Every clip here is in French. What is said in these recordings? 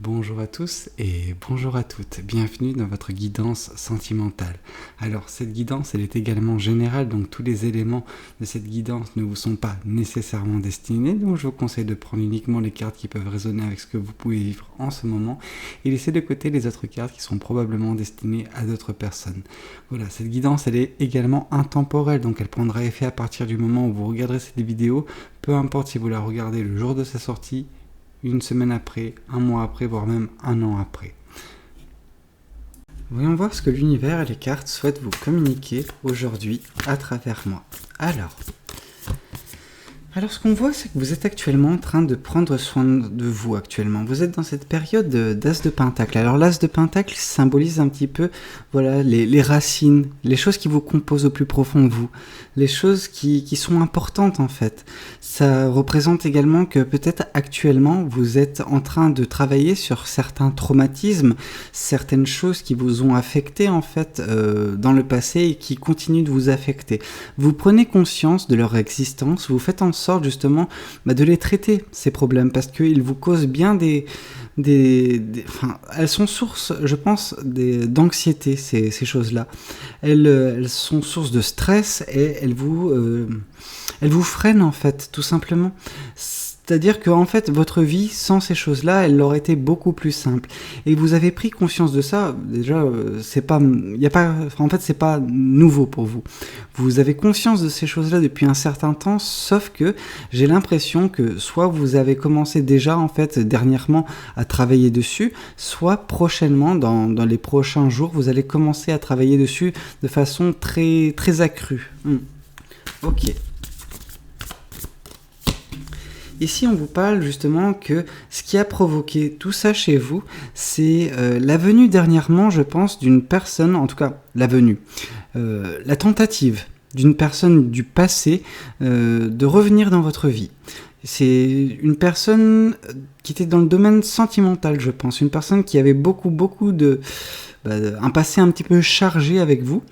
Bonjour à tous et bonjour à toutes, bienvenue dans votre guidance sentimentale. Alors cette guidance elle est également générale, donc tous les éléments de cette guidance ne vous sont pas nécessairement destinés, donc je vous conseille de prendre uniquement les cartes qui peuvent résonner avec ce que vous pouvez vivre en ce moment et laisser de côté les autres cartes qui sont probablement destinées à d'autres personnes. Voilà, cette guidance elle est également intemporelle, donc elle prendra effet à partir du moment où vous regarderez cette vidéo, peu importe si vous la regardez le jour de sa sortie, une semaine après, un mois après, voire même un an après. Voyons voir ce que l'univers et les cartes souhaitent vous communiquer aujourd'hui à travers moi. Alors ce qu'on voit, c'est que vous êtes actuellement en train de prendre soin de vous actuellement. Vous êtes dans cette période d'As de Pentacle. Alors l'As de Pentacle symbolise un petit peu voilà, les racines, les choses qui vous composent au plus profond de vous, les choses qui sont importantes en fait. Ça représente également que peut-être actuellement vous êtes en train de travailler sur certains traumatismes, certaines choses qui vous ont affecté en fait dans le passé et qui continuent de vous affecter. Vous prenez conscience de leur existence, vous faites en sorte justement de les traiter ces problèmes parce qu'ils vous causent bien elles sont source, je pense, d'anxiété ces choses-là. Elles sont source de stress et elles vous freinent en fait, tout simplement. C'est-à-dire que en fait, votre vie, sans ces choses-là, elle aurait été beaucoup plus simple. Et vous avez pris conscience de ça. Déjà, c'est pas nouveau pour vous. Vous avez conscience de ces choses-là depuis un certain temps, sauf que j'ai l'impression que soit vous avez commencé déjà, en fait, dernièrement, à travailler dessus, soit prochainement, dans les prochains jours, vous allez commencer à travailler dessus de façon très, très accrue. Ok. Ici, on vous parle justement que ce qui a provoqué tout ça chez vous, c'est la venue dernièrement, je pense, d'une personne, en tout cas la venue, la tentative d'une personne du passé de revenir dans votre vie. C'est une personne qui était dans le domaine sentimental, je pense, une personne qui avait beaucoup un passé un petit peu chargé avec vous.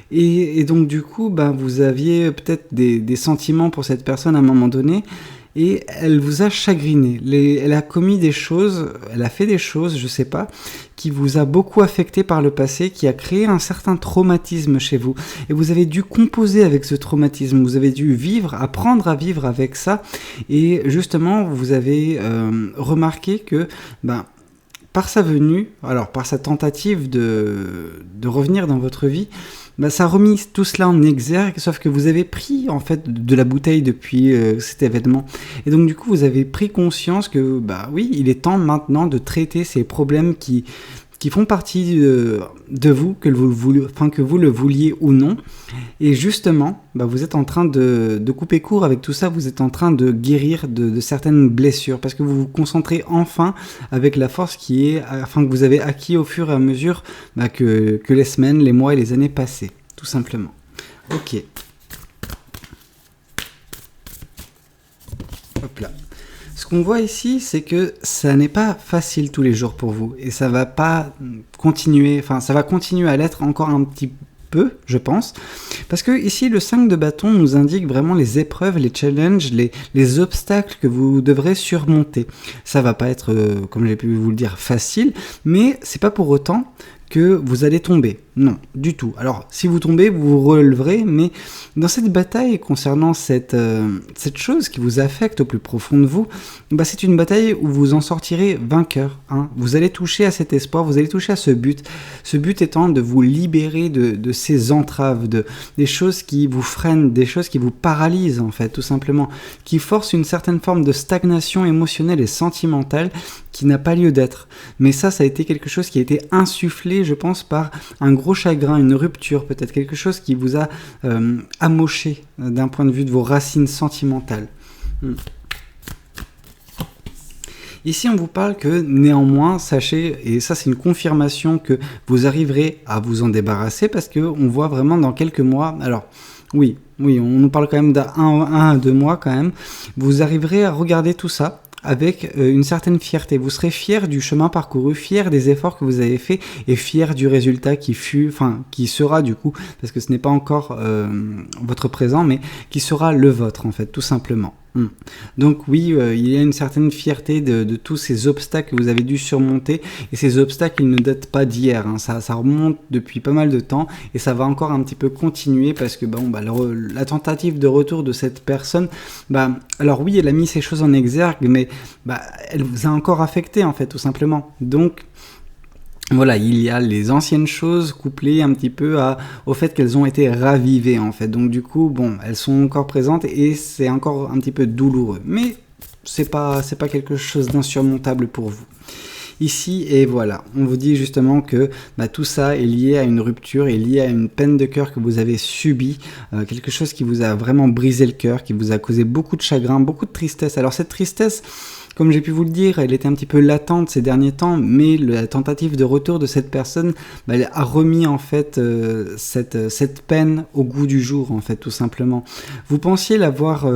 Et donc du coup, vous aviez peut-être des sentiments pour cette personne à un moment donné, et elle vous a chagriné. Elle a commis des choses, elle a fait des choses, je sais pas, qui vous a beaucoup affecté par le passé, qui a créé un certain traumatisme chez vous. Et vous avez dû composer avec ce traumatisme, vous avez dû apprendre à vivre avec ça. Et justement, vous avez remarqué que, par sa venue, alors par sa tentative de revenir dans votre vie, ça a remis tout cela en exergue, sauf que vous avez pris en fait de la bouteille depuis cet événement. Et donc du coup, vous avez pris conscience que, oui, il est temps maintenant de traiter ces problèmes qui font partie de vous, que vous le vouliez ou non. Et justement, vous êtes en train de couper court avec tout ça, vous êtes en train de guérir de certaines blessures, parce que vous vous concentrez enfin avec la force que vous avez acquis au fur et à mesure que les semaines, les mois et les années passaient, tout simplement. Ok. Hop là. Ce qu'on voit ici, c'est que ça n'est pas facile tous les jours pour vous et ça va pas continuer, ça va continuer à l'être encore un petit peu, je pense, parce que ici le 5 de bâton nous indique vraiment les épreuves, les challenges, les obstacles que vous devrez surmonter. Ça va pas être, comme j'ai pu vous le dire, facile, mais c'est pas pour autant que vous allez tomber. Non, du tout. Alors, si vous tombez, vous vous releverez, mais dans cette bataille concernant cette chose qui vous affecte au plus profond de vous, c'est une bataille où vous en sortirez vainqueur. Vous allez toucher à cet espoir, vous allez toucher à ce but étant de vous libérer de ces entraves, des choses qui vous freinent, des choses qui vous paralysent, en fait, tout simplement, qui forcent une certaine forme de stagnation émotionnelle et sentimentale qui n'a pas lieu d'être. Mais ça a été quelque chose qui a été insufflé, je pense, par un gros chagrin, une rupture, peut-être quelque chose qui vous a amoché d'un point de vue de vos racines sentimentales. Ici, on vous parle que néanmoins, sachez, et ça c'est une confirmation que vous arriverez à vous en débarrasser parce qu'on voit vraiment dans quelques mois, alors oui, on nous parle quand même d'un à 2 mois quand même, vous arriverez à regarder tout ça avec une certaine fierté. Vous serez fier du chemin parcouru, fier des efforts que vous avez faits et fier du résultat qui sera du coup, parce que ce n'est pas encore votre présent, mais qui sera le vôtre en fait, tout simplement. Hmm. Donc oui, il y a une certaine fierté de tous ces obstacles que vous avez dû surmonter. Et ces obstacles, ils ne datent pas d'hier, hein. Ça remonte depuis pas mal de temps et ça va encore un petit peu continuer parce que bon, bah, la tentative de retour de cette personne, bah, alors oui, elle a mis ces choses en exergue, mais bah, elle vous a encore affecté en fait, tout simplement. Donc voilà, il y a les anciennes choses couplées un petit peu au fait qu'elles ont été ravivées en fait. Donc du coup, bon, elles sont encore présentes et c'est encore un petit peu douloureux. Mais c'est pas quelque chose d'insurmontable pour vous. Ici, et voilà, on vous dit justement que bah, tout ça est lié à une rupture, est lié à une peine de cœur que vous avez subie, quelque chose qui vous a vraiment brisé le cœur, qui vous a causé beaucoup de chagrin, beaucoup de tristesse. Alors cette tristesse, comme j'ai pu vous le dire, elle était un petit peu latente ces derniers temps, mais la tentative de retour de cette personne bah, elle a remis en fait cette peine au goût du jour, en fait, tout simplement. Vous pensiez l'avoir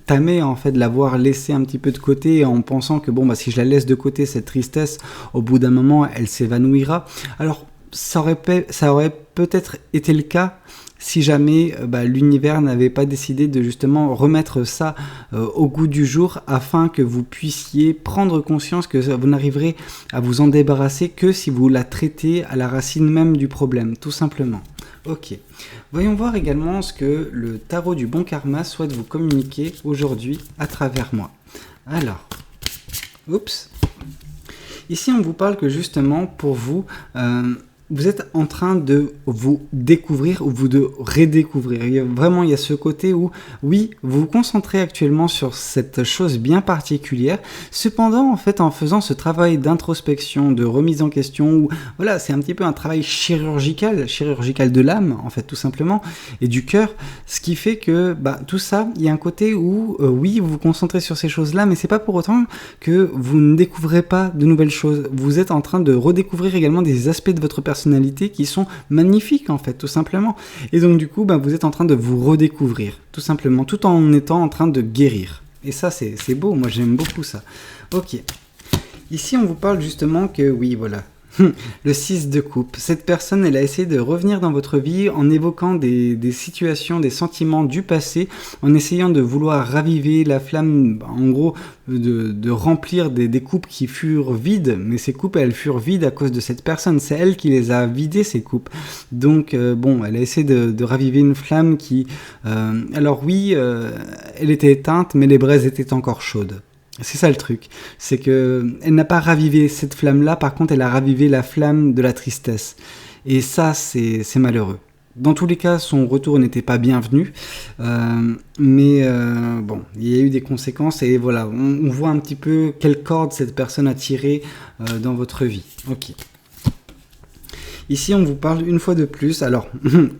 tamée, en fait, l'avoir laissée un petit peu de côté en pensant que bon, bah, si je la laisse de côté, cette tristesse, au bout d'un moment, elle s'évanouira. Alors, ça aurait peut-être été le cas si jamais l'univers n'avait pas décidé de justement remettre ça au goût du jour afin que vous puissiez prendre conscience que vous n'arriverez à vous en débarrasser que si vous la traitez à la racine même du problème, tout simplement. Ok. Voyons voir également ce que le tarot du bon karma souhaite vous communiquer aujourd'hui à travers moi. Alors, oups. Ici, on vous parle que justement, pour vous, vous êtes en train de vous découvrir ou vous de redécouvrir. Il y a ce côté où, oui, vous vous concentrez actuellement sur cette chose bien particulière. Cependant, en fait, en faisant ce travail d'introspection, de remise en question, où, voilà, c'est un petit peu un travail chirurgical de l'âme, en fait, tout simplement, et du cœur, ce qui fait que, bah, tout ça, il y a un côté où, oui, vous vous concentrez sur ces choses-là, mais c'est pas pour autant que vous ne découvrez pas de nouvelles choses. Vous êtes en train de redécouvrir également des aspects de votre personnalité qui sont magnifiques en fait, tout simplement. Et donc du coup, vous êtes en train de vous redécouvrir, tout simplement, tout en étant en train de guérir. Et ça, c'est beau, moi j'aime beaucoup ça. Ok. Ici, on vous parle justement que, oui, voilà, le 6 de coupe. Cette personne, elle a essayé de revenir dans votre vie en évoquant des situations, des sentiments du passé, en essayant de vouloir raviver la flamme, en gros, de remplir des coupes qui furent vides. Mais ces coupes, elles furent vides à cause de cette personne. C'est elle qui les a vidées, ces coupes. Donc, bon, elle a essayé de raviver une flamme qui... alors oui, elle était éteinte, mais les braises étaient encore chaudes. C'est ça le truc, c'est que elle n'a pas ravivé cette flamme-là, par contre elle a ravivé la flamme de la tristesse. Et ça, c'est malheureux. Dans tous les cas, son retour n'était pas bienvenu, mais bon, il y a eu des conséquences et voilà, on voit un petit peu quelle corde cette personne a tiré dans votre vie. Ok. Ici, on vous parle une fois de plus, alors,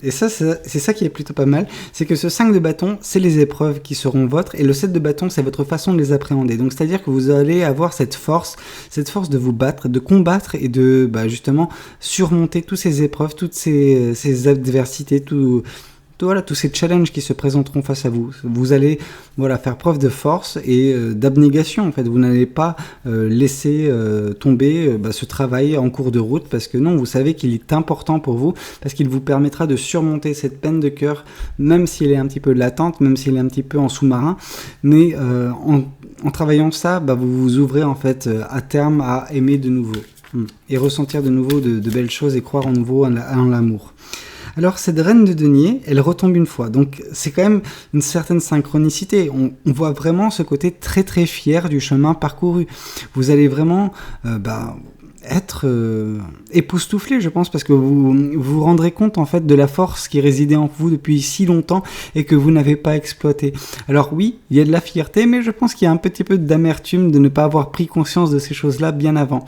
et ça, c'est ça qui est plutôt pas mal, c'est que ce 5 de bâton, c'est les épreuves qui seront vôtres, et le 7 de bâton, c'est votre façon de les appréhender. Donc, c'est-à-dire que vous allez avoir cette force de vous battre, de combattre, et de, justement, surmonter toutes ces épreuves, toutes ces adversités, voilà, tous ces challenges qui se présenteront face à vous. Vous allez faire preuve de force et d'abnégation en fait. Vous n'allez pas laisser tomber ce travail en cours de route parce que non, vous savez qu'il est important pour vous parce qu'il vous permettra de surmonter cette peine de cœur même si elle est un petit peu latente, même si elle est un petit peu en sous-marin. Mais en travaillant ça, vous vous ouvrez en fait à terme à aimer de nouveau et ressentir de nouveau de belles choses et croire en nouveau en l'amour. Alors cette reine de denier, elle retombe une fois, donc c'est quand même une certaine synchronicité. On voit vraiment ce côté très très fier du chemin parcouru. Vous allez vraiment être époustouflé, je pense, parce que vous vous rendrez compte en fait de la force qui résidait en vous depuis si longtemps et que vous n'avez pas exploité. Alors oui, il y a de la fierté, mais je pense qu'il y a un petit peu d'amertume de ne pas avoir pris conscience de ces choses-là bien avant.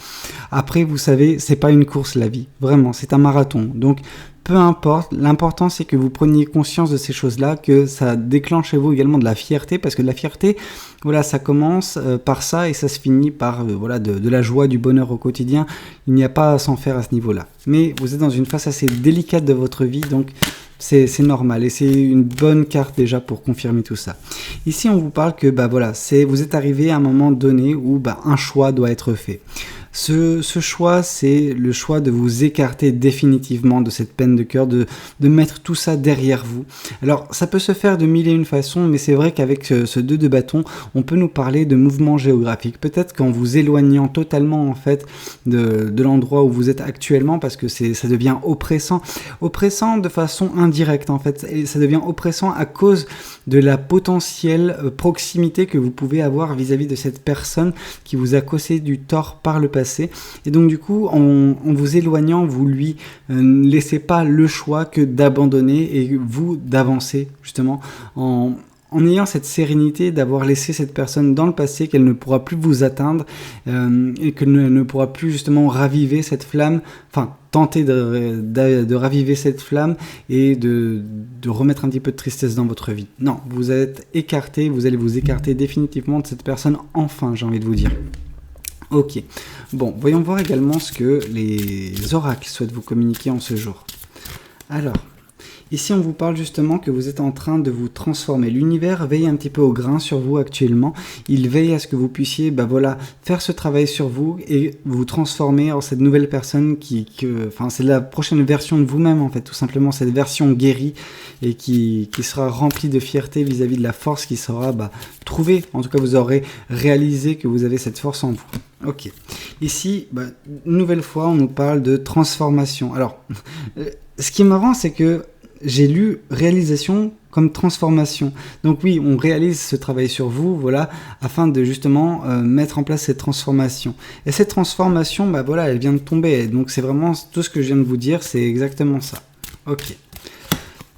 Après, vous savez, c'est pas une course la vie, vraiment, c'est un marathon. Donc peu importe, l'important c'est que vous preniez conscience de ces choses-là, que ça déclenche chez vous également de la fierté, parce que la fierté, voilà, ça commence par ça et ça se finit par de la joie, du bonheur au quotidien. Il n'y a pas à s'en faire à ce niveau-là. Mais vous êtes dans une phase assez délicate de votre vie, donc c'est normal et c'est une bonne carte déjà pour confirmer tout ça. Ici, on vous parle que vous êtes arrivé à un moment donné où un choix doit être fait. Ce choix, c'est le choix de vous écarter définitivement de cette peine de cœur, de mettre tout ça derrière vous. Alors, ça peut se faire de mille et une façons, mais c'est vrai qu'avec ce 2 de bâton, on peut nous parler de mouvement géographique. Peut-être qu'en vous éloignant totalement en fait de l'endroit où vous êtes actuellement, parce que ça devient oppressant de façon indirecte en fait, et ça devient oppressant à cause de la potentielle proximité que vous pouvez avoir vis-à-vis de cette personne qui vous a causé du tort par le passé. Et donc du coup, en vous éloignant, vous lui laissez pas le choix que d'abandonner et vous d'avancer justement en ayant cette sérénité d'avoir laissé cette personne dans le passé, qu'elle ne pourra plus vous atteindre et qu'elle ne pourra plus justement raviver cette flamme, enfin tenter de raviver cette flamme et de remettre un petit peu de tristesse dans votre vie. Non, vous êtes écarté, vous allez vous écarter définitivement de cette personne, enfin, j'ai envie de vous dire. Ok, bon, voyons voir également ce que les oracles souhaitent vous communiquer en ce jour. Alors, ici on vous parle justement que vous êtes en train de vous transformer. L'univers veille un petit peu au grain sur vous actuellement. Il veille à ce que vous puissiez faire ce travail sur vous et vous transformer en cette nouvelle personne c'est la prochaine version de vous-même en fait, tout simplement cette version guérie et qui sera remplie de fierté vis-à-vis de la force qui sera trouvée. En tout cas, vous aurez réalisé que vous avez cette force en vous. Ok. Ici, une nouvelle fois, on nous parle de transformation. Alors, ce qui est marrant, c'est que j'ai lu réalisation comme transformation. Donc oui, on réalise ce travail sur vous, voilà, afin de justement mettre en place cette transformation. Et cette transformation, elle vient de tomber. Donc c'est vraiment tout ce que je viens de vous dire, c'est exactement ça. Ok.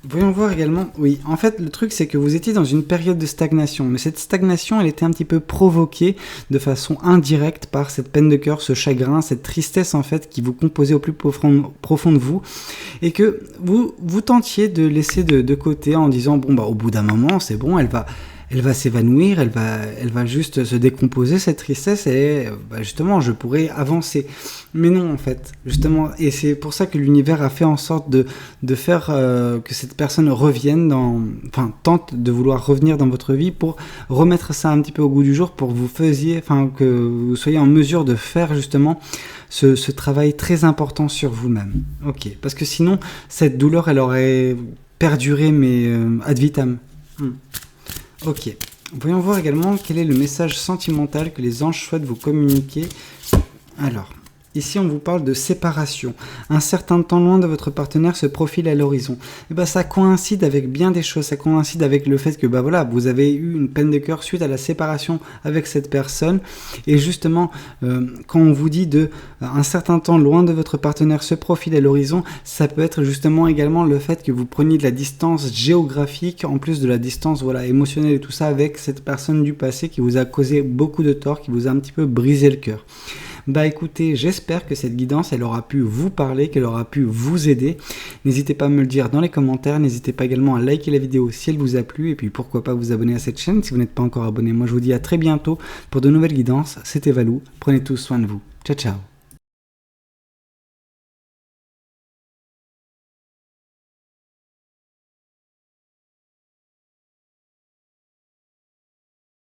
Voyons voir également, oui, en fait le truc c'est que vous étiez dans une période de stagnation, mais cette stagnation elle était un petit peu provoquée de façon indirecte par cette peine de cœur, ce chagrin, cette tristesse en fait qui vous composait au plus profond de vous, et que vous tentiez de laisser de côté en disant au bout d'un moment c'est bon, elle va s'évanouir, elle va juste se décomposer cette tristesse et justement je pourrais avancer. Mais non en fait, justement, et c'est pour ça que l'univers a fait en sorte de faire que cette personne revienne tente de vouloir revenir dans votre vie pour remettre ça un petit peu au goût du jour, pour que vous soyez en mesure de faire justement ce travail très important sur vous-même. Ok, parce que sinon cette douleur elle aurait perduré mais ad vitam. Ok, voyons voir également quel est le message sentimental que les anges souhaitent vous communiquer. Alors, ici on vous parle de séparation. Un certain temps loin de votre partenaire se profile à l'horizon. Et ça coïncide avec bien des choses, ça coïncide avec le fait que vous avez eu une peine de cœur suite à la séparation avec cette personne. Et justement, quand on vous dit un certain temps loin de votre partenaire se profile à l'horizon, ça peut être justement également le fait que vous preniez de la distance géographique, en plus de la distance émotionnelle et tout ça, avec cette personne du passé qui vous a causé beaucoup de tort, qui vous a un petit peu brisé le cœur. Écoutez, j'espère que cette guidance, elle aura pu vous parler, qu'elle aura pu vous aider. N'hésitez pas à me le dire dans les commentaires, n'hésitez pas également à liker la vidéo si elle vous a plu, et puis pourquoi pas vous abonner à cette chaîne si vous n'êtes pas encore abonné. Moi je vous dis à très bientôt pour de nouvelles guidances, c'était Valou, prenez tous soin de vous. Ciao ciao.